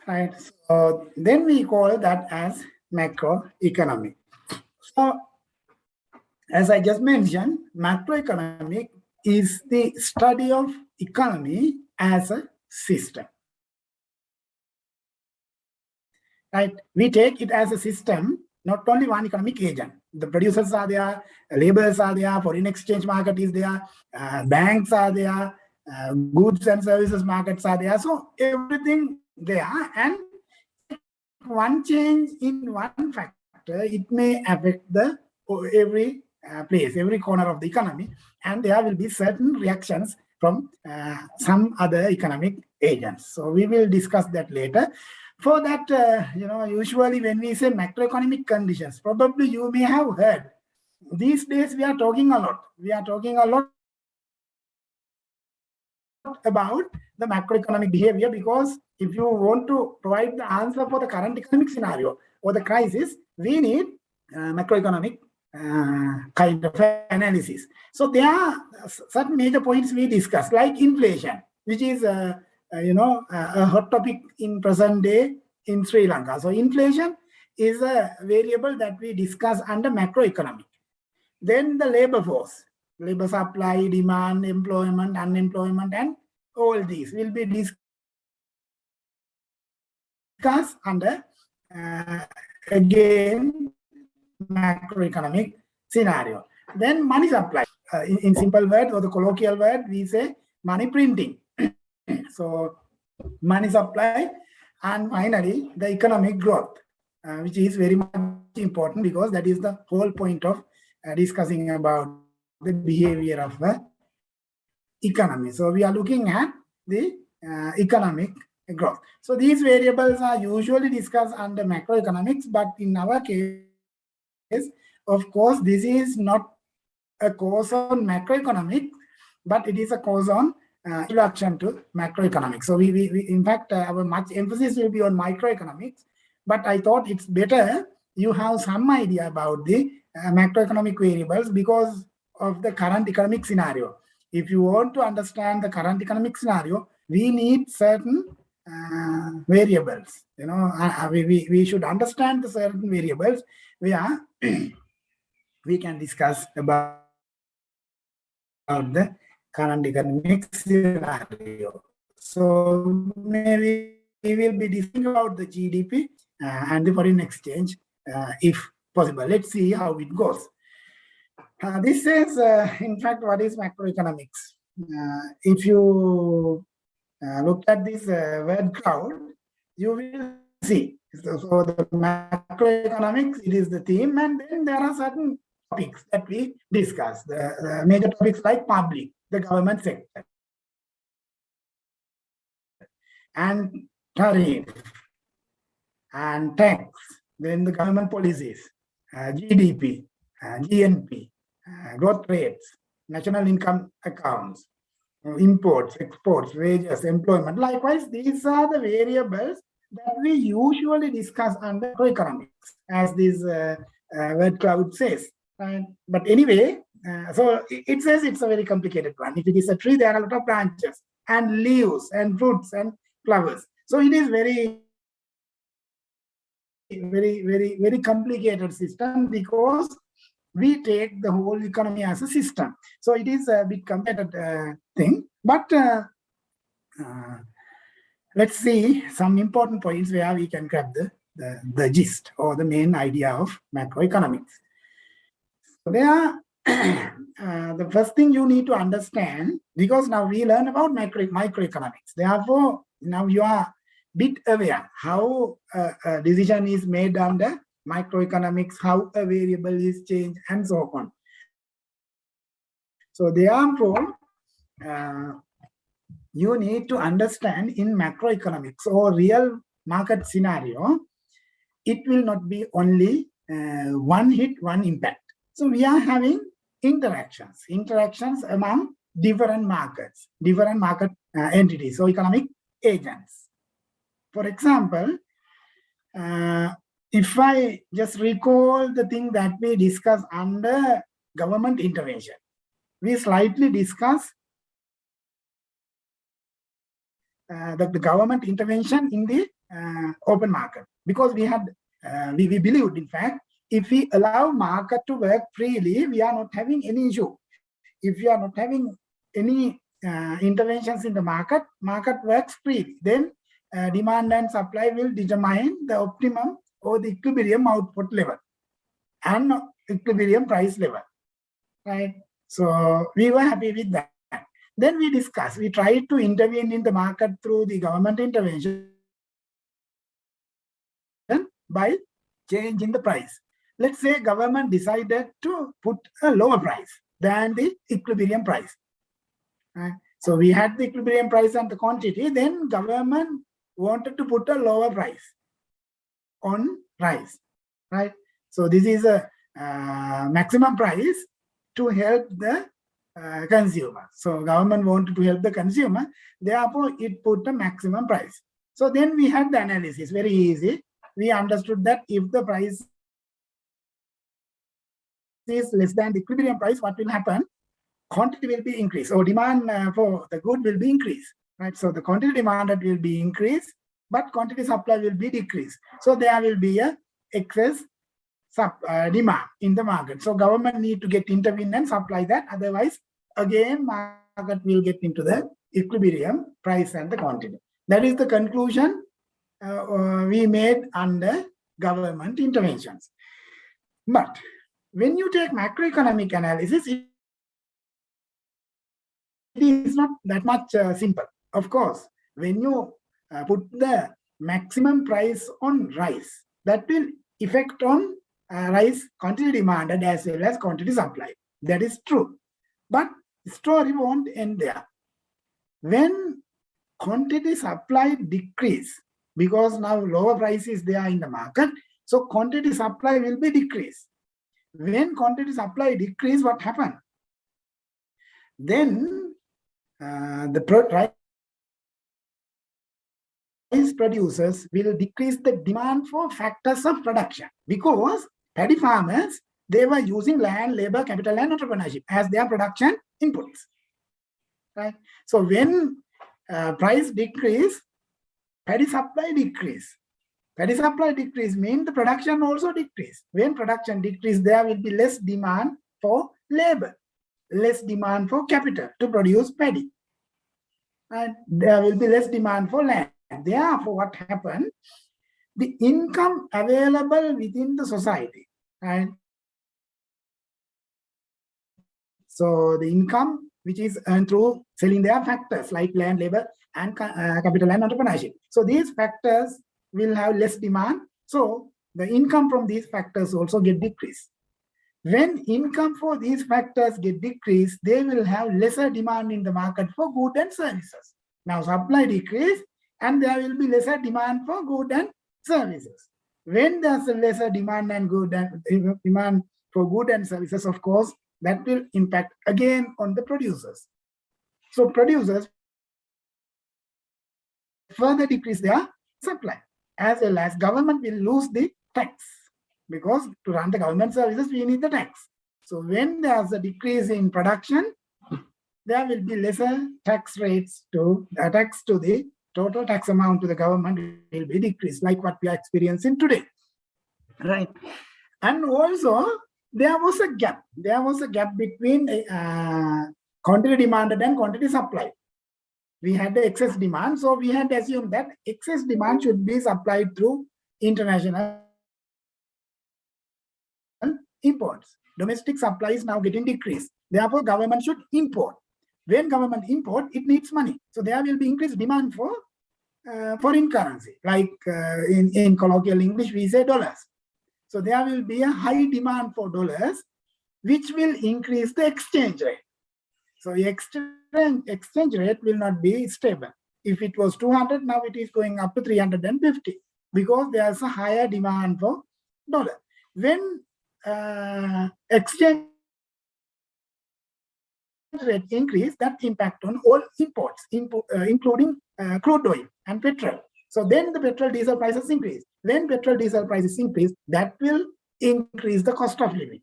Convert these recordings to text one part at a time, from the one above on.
right? So then we call that as macroeconomic. So as I just mentioned, macroeconomic is the study of economy as a system. Right? We take it as a system, not only one economic agent. The producers are there, laborers are there, foreign exchange market is there, banks are there, goods and services markets are there. So everything there, and one change in one factor, it may affect the every place, every corner of the economy, and there will be certain reactions from some other economic agents. So we will discuss that later. For that, usually when we say macroeconomic conditions, probably you may have heard, these days we are talking a lot. We are talking a lot about the macroeconomic behavior, because if you want to provide the answer for the current economic scenario or the crisis, we need macroeconomic kind of analysis. So there are certain major points we discussed, like inflation, which is a hot topic in present day in Sri Lanka. So inflation is a variable that we discuss under macroeconomic. Then the labor force, labor supply, demand, employment, unemployment, and all these will be discussed under again macroeconomic scenario. Then money supply, in simple word or the colloquial word, we say money printing. So money supply, and finally the economic growth, which is very much important, because that is the whole point of discussing about the behavior of the economy. So we are looking at the economic growth. So these variables are usually discussed under macroeconomics, but in our case, of course, this is not a course on macroeconomics, but it is a course on introduction to macroeconomics. So we in fact, our much emphasis will be on microeconomics, but I thought it's better you have some idea about the macroeconomic variables because of the current economic scenario. If you want to understand the current economic scenario, we need certain variables. We should understand the certain variables where we can discuss about the current economic scenario. So maybe we will be discussing about the GDP and the foreign exchange if possible. Let's see how it goes. This says, in fact, what is macroeconomics? If you look at this word cloud, you will see. So the macroeconomics, it is the theme, and then there are certain topics that we discuss. The major topics like public, the government sector, and tariff, and tax, then the government policies, GDP, GNP, growth rates, national income accounts, imports, exports, wages, employment. Likewise, these are the variables that we usually discuss under macroeconomics, as this word cloud says. But anyway, so it says it's a very complicated one. If it is a tree, there are a lot of branches and leaves and fruits and flowers. So it is very complicated system, because we take the whole economy as a system. So it is a bit complicated thing. But let's see some important points where we can grab the gist or the main idea of macroeconomics. So there the first thing you need to understand, because now we learn about microeconomics. Therefore, now you are bit aware how a decision is made under microeconomics, how a variable is changed, and so on. So therefore, you need to understand in macroeconomics or real market scenario, it will not be only one hit, one impact. So we are having interactions among different markets, different market entities, so economic agents. For example, if I just recall the thing that we discussed under government intervention, we slightly discussed the government intervention in the open market, because we had we believed, in fact, if we allow market to work freely, we are not having any issue. If you are not having any interventions in the market, market works freely, then demand and supply will determine the optimum or the equilibrium output level and equilibrium price level, right? So we were happy with that. Then we discussed, we tried to intervene in the market through the government intervention by changing the price. Let's say government decided to put a lower price than the equilibrium price. Right? So we had the equilibrium price and the quantity, then government wanted to put a lower price on rice, right? So this is a maximum price to help the consumer. So government wanted to help the consumer, therefore it put a maximum price. So then we had the analysis, very easy. We understood that if the price is less than the equilibrium price, what will happen? Quantity will be increased, or demand for the good will be increased, right? So the quantity demanded will be increased, but quantity supply will be decreased. So there will be a excess demand in the market. So government need to get intervened and supply that. Otherwise, again, market will get into the equilibrium price and the quantity. That is the conclusion we made under government interventions. But when you take macroeconomic analysis, it is not that much simple. Of course, when you put the maximum price on rice, that will affect on rice quantity demanded as well as quantity supply. That is true. But the story won't end there. When quantity supply decrease, because now lower price is there in the market, so quantity supply will be decreased. When quantity supply decrease, what happens? Then the rice producers will decrease the demand for factors of production, because paddy farmers, they were using land, labor, capital, and entrepreneurship as their production inputs, right? So when price decrease, paddy supply decrease. Paddy supply decrease means the production also decrease. When production decrease, there will be less demand for labor, less demand for capital to produce paddy, and there will be less demand for land. Therefore, what happened? The income available within the society, right? So the income which is earned through selling their factors like land, labor, and capital and entrepreneurship. So these factors will have less demand. So the income from these factors also get decreased. When income for these factors get decreased, they will have lesser demand in the market for goods and services. Now supply decrease, and there will be lesser demand for goods and services. When there's a lesser demand and demand for goods and services, of course, that will impact again on the producers. So producers further decrease their supply, as well as government will lose the tax, because to run the government services, we need the tax. So when there's a decrease in production, there will be lesser tax rates to tax to the total tax amount to the government will be decreased, like what we are experiencing today, right? And also there was a gap. There was a gap between quantity demanded and quantity supply. We had the excess demand, so we had assumed that excess demand should be supplied through international imports. Domestic supply is now getting decreased. Therefore, government should import. When government import, it needs money. So there will be increased demand for foreign currency, like in colloquial English, we say dollars. So there will be a high demand for dollars, which will increase the exchange rate. So the exchange rate will not be stable. If it was 200, now it is going up to 350, because there's a higher demand for dollar. When exchange rate increase, that impact on all imports, including crude oil and petrol. So then the petrol diesel prices increase. When petrol diesel prices increase, that will increase the cost of living.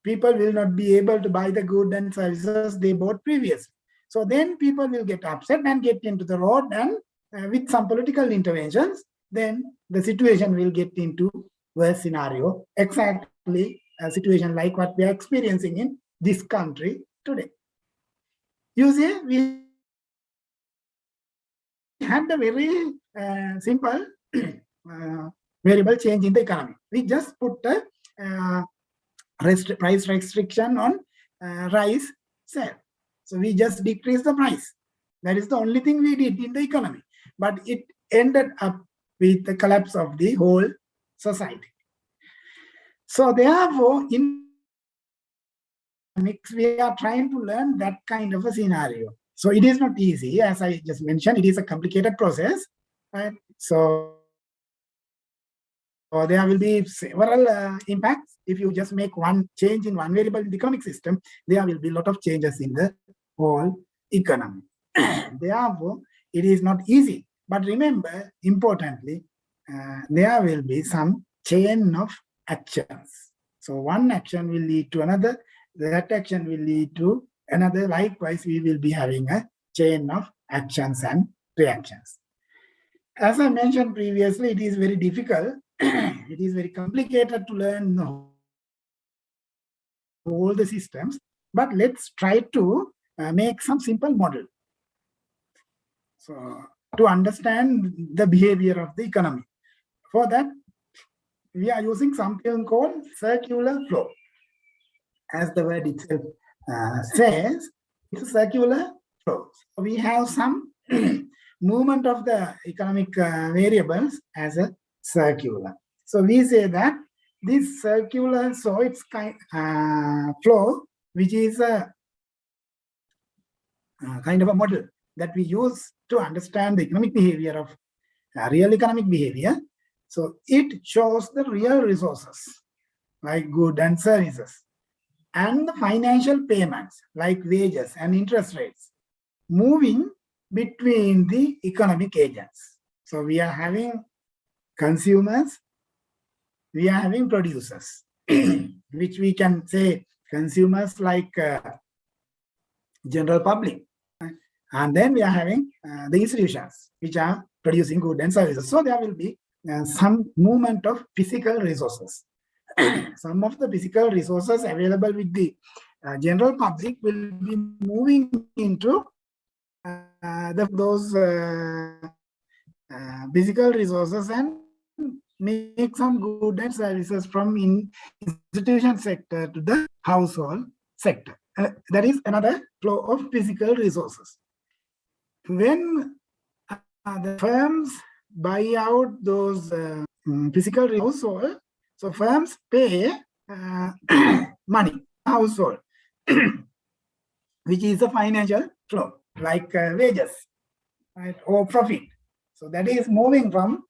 People will not be able to buy the goods and services they bought previously. So then people will get upset and get into the road, and with some political interventions, then the situation will get into worse scenario, exactly a situation like what we are experiencing in this country today. You see, we had a very simple variable change in the economy. We just put a price restriction on rice sale. So we just decreased the price. That is the only thing we did in the economy. But it ended up with the collapse of the whole society. So therefore, in economics, we are trying to learn that kind of a scenario. So it is not easy, as I just mentioned, it is a complicated process. Right? So there will be several impacts. If you just make one change in one variable in the economic system, there will be a lot of changes in the whole economy. Therefore, it is not easy. But remember, importantly, there will be some chain of actions. So one action will lead to another, that action will lead to another. Likewise, we will be having a chain of actions and reactions. As I mentioned previously, it is very difficult. It is very complicated to learn all the systems, but let's try to make some simple model. So to understand the behavior of the economy. For that, we are using something called circular flow. As the word itself says, it's a circular flow. So we have some movement of the economic variables as a circular. So we say that this circular, so it's kind flow, which is a kind of a model that we use to understand the economic behavior of real economic behavior. So it shows the real resources like goods and services and the financial payments like wages and interest rates moving between the economic agents. So we are having consumers, we are having producers, which we can say consumers like general public. And then we are having the institutions, which are producing goods and services. So there will be some movement of physical resources. Some of the physical resources available with the general public will be moving into those physical resources and make some goods and services from institution sector to the household sector. That is another flow of physical resources. When the firms buy out those physical household, so firms pay money, household, which is a financial flow, like wages, right, or profit. So that is moving from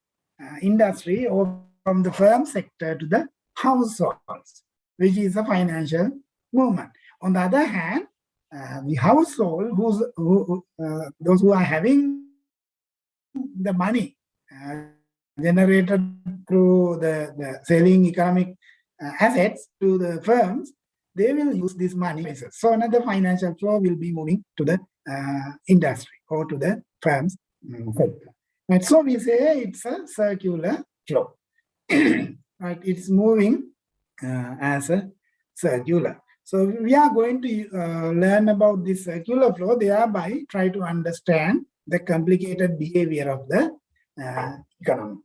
industry or from the firm sector to the households, which is a financial movement. On the other hand, the household, those who are having the money generated through the selling economic assets to the firms, they will use this money. So another financial flow will be moving to the industry or to the firms sector. And so we say it's a circular flow. Right? It's moving as a circular. So we are going to learn about this circular flow, thereby try to understand the complicated behavior of the economy.